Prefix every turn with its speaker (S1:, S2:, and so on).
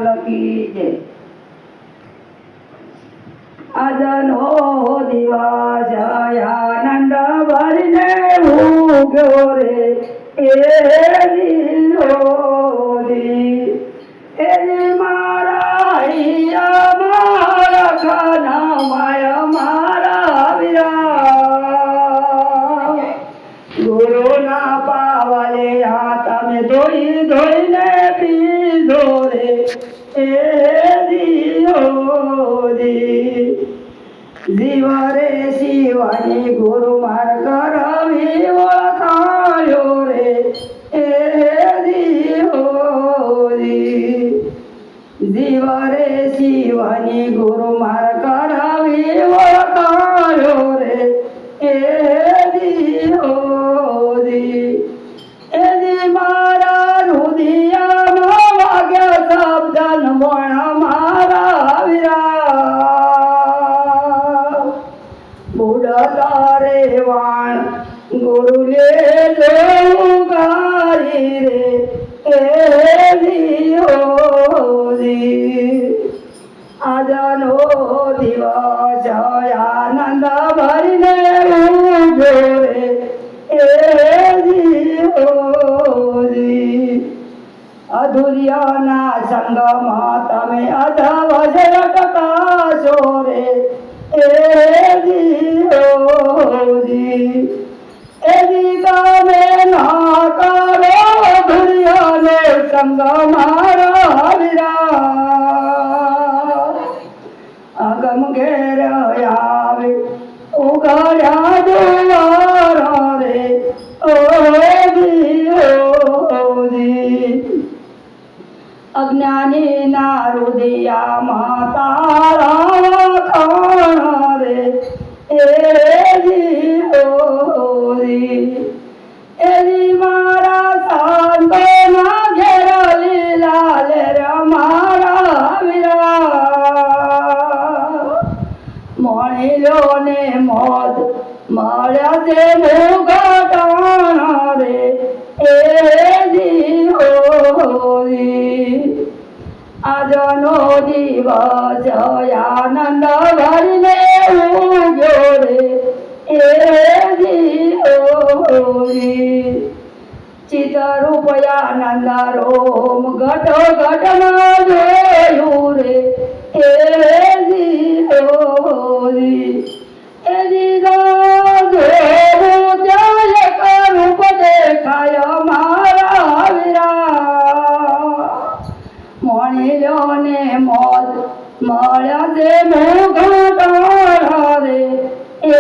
S1: લખી છે આજનો દિવસ આનંદ ભરીને ઉગ્યો રે એ દિયોરી એ મારા મારા ખાના માયા મારા વિરા ગુરુના પાવલે આ તમે ધોઈ ધોઈને પીધો રે એ દિયોરી જીવ રે શિવાની ગુરુ માર્ગ રવિ ઓળખાયો રે એ દિયોરી જીવ રે શિવાની ગુરુ માર્ગ રવિ ઓળખાયો રે એ દિયોરી એ મારા રુદિયામાં વાગ્યા શબ્દ વણ મારા વિરા બુડતા રે વાણ ગુરુ લે ગારી રે એ દિયોરી આજનો દિવસ આનંદ ભરીને ઉગ્યો રે એ દિયોરી અધુર્યના સંગમાં તમે અધવજ લટકાશો રે એ દિયોરી એ તમે ના કરો અધુર્યનો સંગ મારા વિરા અગમ ઘેર આવે ઉઘડ્યા દુવાર રે ઓ દિયોરી અજ્ઞાની ના રુદિયામાં તારા ખાણ રે એ દિયોરી એની મારા સાંતોના ઘેર લીલા લે મારા વિરા મણિલો ને મોત મળ્યા છે મુગટાણા રે એ દિયોરી આજનો દિવસ આનંદ ભરીને ઉગ્યો રે એ દિયોરી ચિતરૂપ આનંદ રોમ ઘટો ઘટમાં જોયું રે એ દિયોરી એ દીધો રૂપ દેખાય મારા વિરા મણિલો ને મોત મળ્યા છે મુઘટાણા રે એ